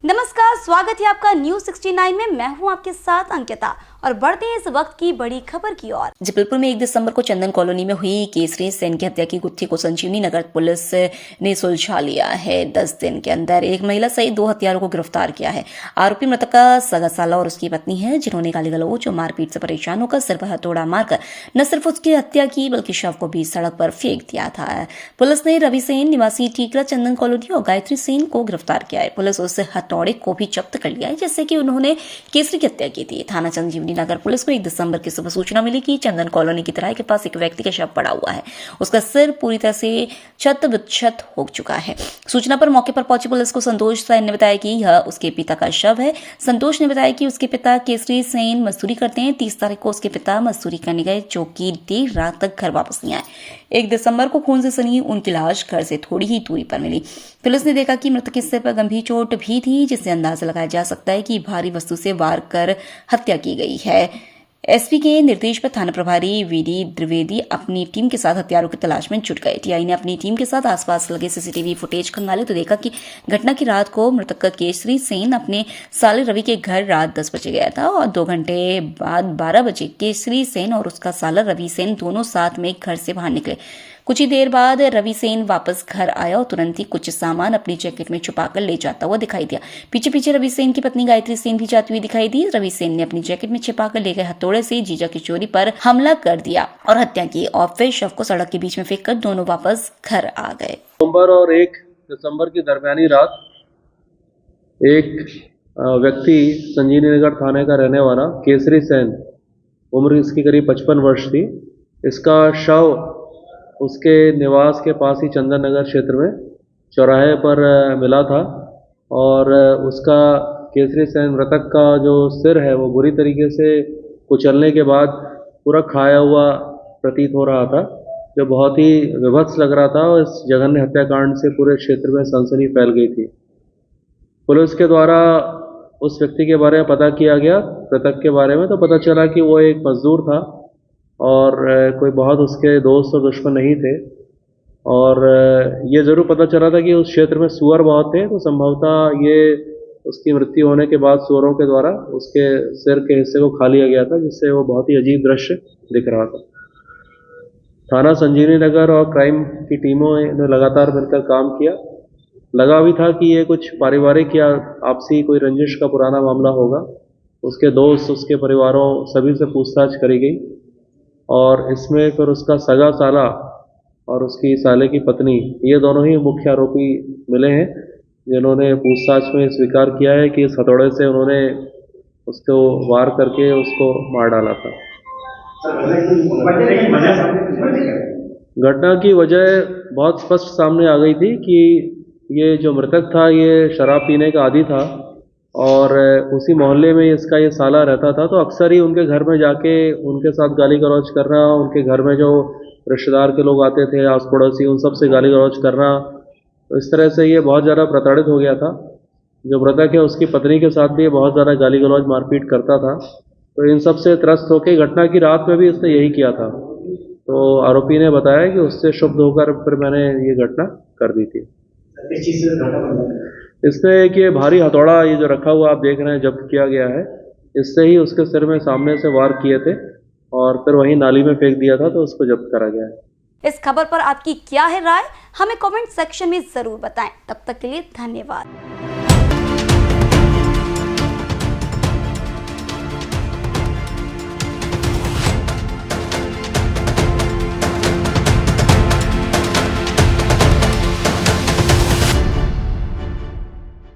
नमस्कार, स्वागत है आपका न्यूज 69 में। मैं हूं आपके साथ अंकिता और बढ़ते हैं इस वक्त की बड़ी खबर की ओर। जबलपुर में 1 दिसंबर को चंदन कॉलोनी में हुई केसरी सेन की हत्या की गुत्थी को संजीवनी नगर पुलिस ने सुलझा लिया है। 10 दिन के अंदर एक महिला सहित 2 हत्यारों को गिरफ्तार किया है। आरोपी मृतक का सगा साला और उसकी पत्नी है, जिन्होंने गाली गलौज और मारपीट से परेशान होकर सिर पर हथौड़ा मारकर न सिर्फ उसकी हत्या की बल्कि शव को भी सड़क पर फेंक दिया था। पुलिस ने रवि सेन निवासी टीकरा चंदन कॉलोनी और गायत्री सेन को गिरफ्तार किया है। पुलिस उस हथौड़े को भी जब्त कर लिया है जिससे कि उन्होंने केसरी की हत्या की थी। थाना संजीवनी नगर पुलिस को 1 दिसंबर की सुबह सूचना मिली कि चंदन कॉलोनी की तराई के पास एक व्यक्ति का शव पड़ा हुआ है। उसका सिर पूरी तरह से क्षत हो चुका है। सूचना पर मौके पर पहुंची पुलिस को संतोष सेन ने बताया कि यह उसके पिता का शव है। संतोष ने बताया कि उसके पिता केसरी सेन मजदूरी करते हैं। 30 तारीख को उसके पिता मजदूरी करने गए, जो कि देर रात तक घर वापस नहीं आए। 1 दिसंबर को खून से सनी उनकी लाश घर से थोड़ी ही दूरी पर मिली। पुलिस ने देखा कि मृतक के सिर पर गंभीर चोट भी थी, जिससे अंदाजा लगाया जा सकता है कि भारी वस्तु से वार कर हत्या की गई है। एसपी के निर्देश पर थाना प्रभारी वीडी द्विवेदी अपनी टीम के साथ हत्यारों की तलाश में जुट गए। टीआई ने अपनी टीम के साथ आसपास लगे सीसीटीवी फुटेज खंगाले तो देखा कि घटना की रात को मृतक केसरी सेन अपने साले रवि के घर रात 10 बजे गया था और 2 घंटे बाद 12 बजे केसरी सेन और उसका साला रवि सेन दोनों साथ में घर से बाहर निकले। कुछ ही देर बाद रवि सेन वापस घर आया और तुरंत ही कुछ सामान अपनी जैकेट में छुपाकर ले जाता हुआ दिखाई दिया। पीछे पीछे रवि सेन की पत्नी गायत्री सेन भी जाती हुई दिखाई दी। रवि सेन ने अपनी जैकेट में छिपाकर ले गए हथौड़े से जीजा की चोरी पर हमला कर दिया और हत्या की और फिर शव को सड़क के बीच में फेंककर दोनों वापस घर आ गए। नवंबर और 1 दिसंबर की दरमियानी रात एक व्यक्ति संजीवनी नगर थाने का रहने वाला केसरी सेन, उम्र इसकी करीब 55 वर्ष थी, इसका शव उसके निवास के पास ही चंदन नगर क्षेत्र में चौराहे पर मिला था और उसका केसरी सेन मृतक का जो सिर है वो बुरी तरीके से कुचलने के बाद पूरा खाया हुआ प्रतीत हो रहा था, जो बहुत ही विभत्स लग रहा था और इस जघन्य हत्याकांड से पूरे क्षेत्र में सनसनी फैल गई थी। पुलिस के द्वारा उस व्यक्ति के बारे में पता किया गया, मृतक के बारे में, तो पता चला कि वो एक मजदूर था और कोई बहुत उसके दोस्त और दुश्मन नहीं थे। और ये ज़रूर पता चला था कि उस क्षेत्र में सूअर बहुत थे, तो संभवतः ये उसकी मृत्यु होने के बाद सूअरों के द्वारा उसके सिर के हिस्से को खा लिया गया था, जिससे वो बहुत ही अजीब दृश्य दिख रहा था। थाना संजीवनी नगर और क्राइम की टीमों ने लगातार मिलकर काम किया। लगा भी था कि ये कुछ पारिवारिक या आपसी कोई रंजिश का पुराना मामला होगा। उसके दोस्त, उसके परिवारों सभी से पूछताछ करी गई और इसमें फिर उसका सगा साला और उसकी साले की पत्नी, ये दोनों ही मुख्य आरोपी मिले हैं, जिन्होंने पूछताछ में स्वीकार किया है कि इस हथौड़े से उन्होंने उसको वार करके उसको मार डाला था। घटना की वजह बहुत स्पष्ट सामने आ गई थी कि ये जो मृतक था ये शराब पीने का आदी था और उसी मोहल्ले में इसका ये साला रहता था, तो अक्सर ही उनके घर में जाके उनके साथ गाली गलौज करना, उनके घर में जो रिश्तेदार के लोग आते थे, आस पड़ोसी, उन सब से गाली गलौज करना, तो इस तरह से ये बहुत ज़्यादा प्रताड़ित हो गया था। जो मृतक है उसकी पत्नी के साथ भी बहुत ज़्यादा गाली गलौज मारपीट करता था, तो इन सब से त्रस्त होकर घटना की रात में भी इसने यही किया था। तो आरोपी ने बताया कि उससे शुद्ध होकर फिर मैंने ये घटना कर दी थी। इसमें एक ये भारी हथौड़ा ये जो रखा हुआ आप देख रहे हैं जब्त किया गया है, इससे ही उसके सिर में सामने से वार किए थे और फिर वहीं नाली में फेंक दिया था, तो उसको जब्त करा गया है। इस खबर पर आपकी क्या है राय, हमें कमेंट सेक्शन में जरूर बताएं। तब तक के लिए धन्यवाद।